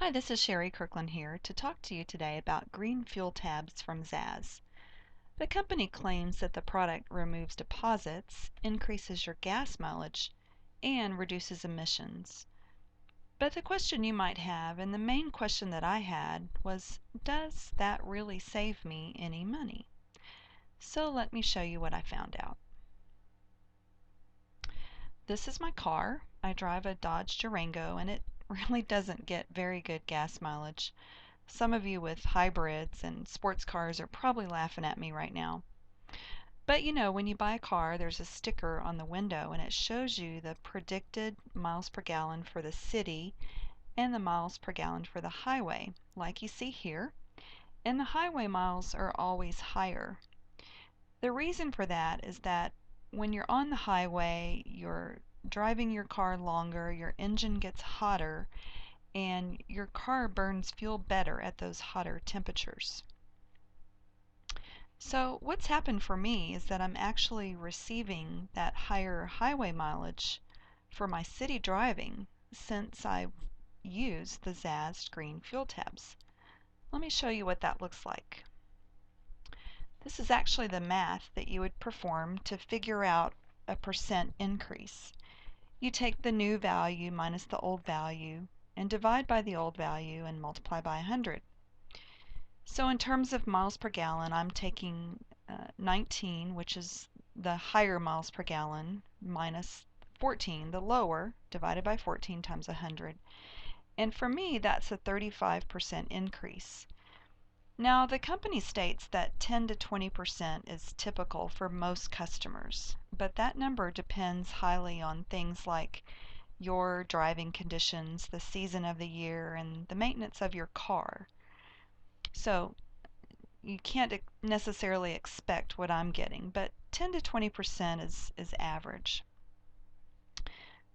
Hi, this is Sherry Kirkland here to talk to you today about green fuel tabs from Zazzed. The company claims that the product removes deposits, increases your gas mileage, and reduces emissions. But the question you might have, and the main question that I had, was does that really save me any money? So let me show you what I found out. This is my car. I drive a Dodge Durango and it really doesn't get very good gas mileage. Some of you with hybrids and sports cars are probably laughing at me right now. But you know, when you buy a car, there's a sticker on the window and it shows you the predicted miles per gallon for the city and the miles per gallon for the highway, like you see here. And the highway miles are always higher. The reason for that is that when you're on the highway, you're driving your car longer, your engine gets hotter, and your car burns fuel better at those hotter temperatures. So what's happened for me is that I'm actually receiving that higher highway mileage for my city driving since I use the Zazzed green fuel tabs. Let me show you what that looks like. This is actually the math that you would perform to figure out a percent increase. You take the new value minus the old value and divide by the old value and multiply by 100. So in terms of miles per gallon, I'm taking 19, which is the higher miles per gallon, minus 14, the lower, divided by 14 times 100. And for me, that's a 35% increase. Now, the company states that 10 to 20% is typical for most customers, but that number depends highly on things like your driving conditions, the season of the year, and the maintenance of your car. So you can't necessarily expect what I'm getting, but 10 to 20% is average.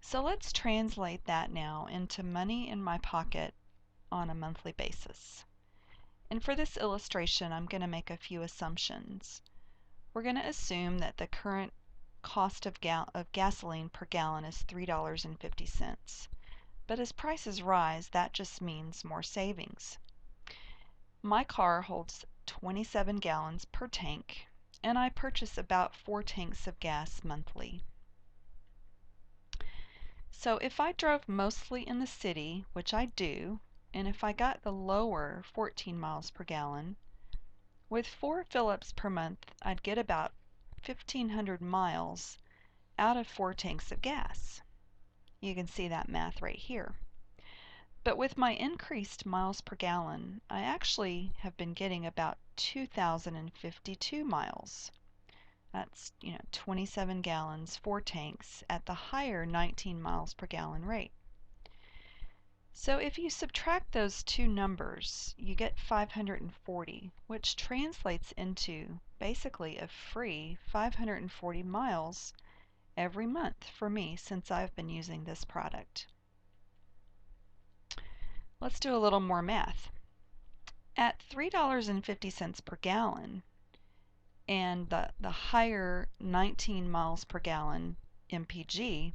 So let's translate that now into money in my pocket on a monthly basis. And for this illustration, I'm going to make a few assumptions. We're going to assume that the current cost of gasoline per gallon is $3.50. But as prices rise, that just means more savings. My car holds 27 gallons per tank, and I purchase about 4 tanks of gas monthly. So if I drove mostly in the city, which I do, and if I got the lower 14 miles per gallon, with 4 fill-ups per month, I'd get about 1,500 miles out of 4 tanks of gas. You can see that math right here. But with my increased miles per gallon, I actually have been getting about 2,052 miles. That's, 27 gallons, 4 tanks at the higher 19 miles per gallon rate. So if you subtract those two numbers, you get 540, which translates into basically a free 540 miles every month for me since I've been using this product. Let's do a little more math. At $3.50 per gallon and the higher 19 miles per gallon MPG,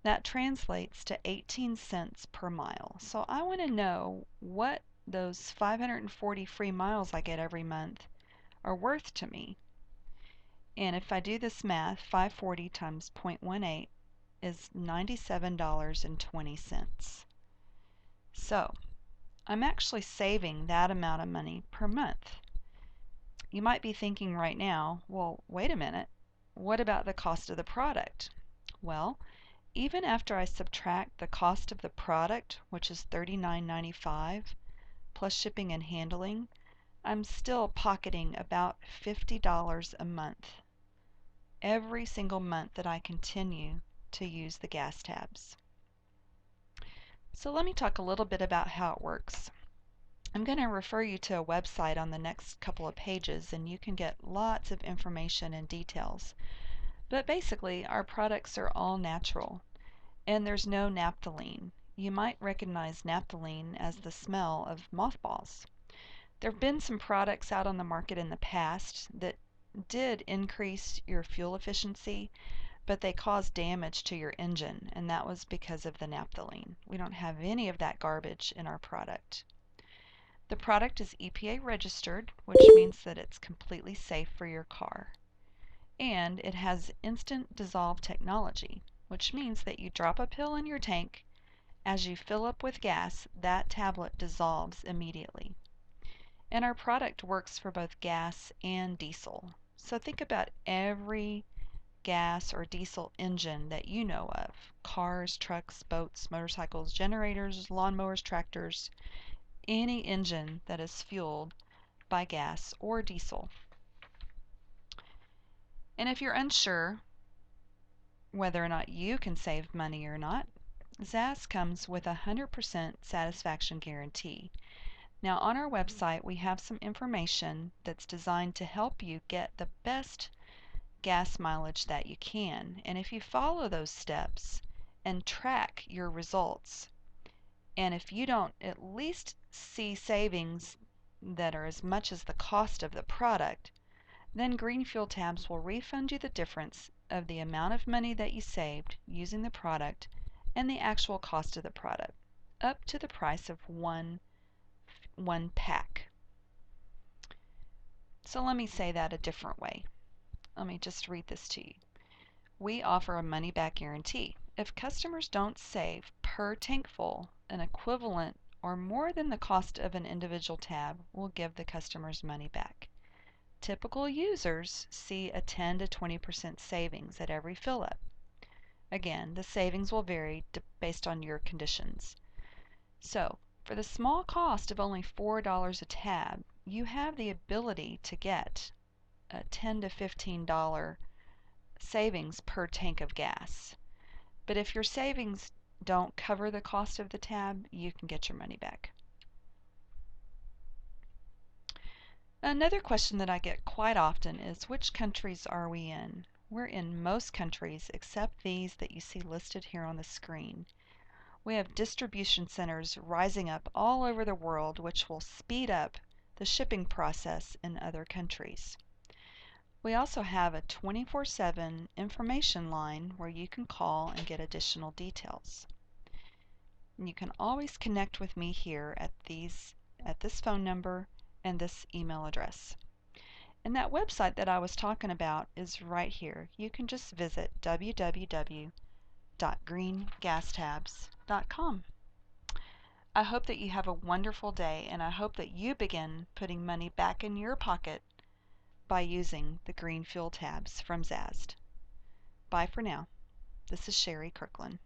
that translates to 18 cents per mile. So I want to know what those 540 free miles I get every month are worth to me. And if I do this math, 540 times 0.18 is $97.20. So I'm actually saving that amount of money per month. You might be thinking right now, well, wait a minute, what about the cost of the product? Well, even after I subtract the cost of the product, which is $39.95, plus shipping and handling, I'm still pocketing about $50 a month every single month that I continue to use the gas tabs. So let me talk a little bit about how it works. I'm going to refer you to a website on the next couple of pages and you can get lots of information and details. But basically, our products are all natural and there's no naphthalene. You might recognize naphthalene as the smell of mothballs. There have been some products out on the market in the past that did increase your fuel efficiency, but they cause damage to your engine, and that was because of the naphthalene. We don't have any of that garbage in our product. The product is EPA registered, which means that it's completely safe for your car. And it has instant dissolve technology, which means that you drop a pill in your tank. As you fill up with gas, that tablet dissolves immediately. And our product works for both gas and diesel. So think about every gas or diesel engine that you know of. Cars, trucks, boats, motorcycles, generators, lawnmowers, tractors, any engine that is fueled by gas or diesel. And if you're unsure whether or not you can save money or not, Zazzed comes with a 100% satisfaction guarantee. Now on our website we have some information that's designed to help you get the best gas mileage that you can. And if you follow those steps and track your results, and if you don't at least see savings that are as much as the cost of the product, then Green Fuel Tabs will refund you the difference of the amount of money that you saved using the product and the actual cost of the product, up to the price of one pack. So let me say that a different way. Let me just read this to you. We offer a money-back guarantee. If customers don't save per tank full an equivalent or more than the cost of an individual tab, we'll give the customers money back. Typical users see a 10 to 20% savings at every fill-up. Again, the savings will vary based on your conditions. So, for the small cost of only $4 a tab, you have the ability to get a $10 to $15 savings per tank of gas. But if your savings don't cover the cost of the tab, you can get your money back. Another question that I get quite often is, which countries are we in? We're in most countries except these that you see listed here on the screen. We have distribution centers rising up all over the world, which will speed up the shipping process in other countries. We also have a 24/7 information line where you can call and get additional details. And you can always connect with me here at this phone number and this email address. And that website that I was talking about is right here. You can just visit www.greengastabs.com. I hope that you have a wonderful day, and I hope that you begin putting money back in your pocket by using the Green Fuel Tabs from Zazzed. Bye for now. This is Sherry Kirkland.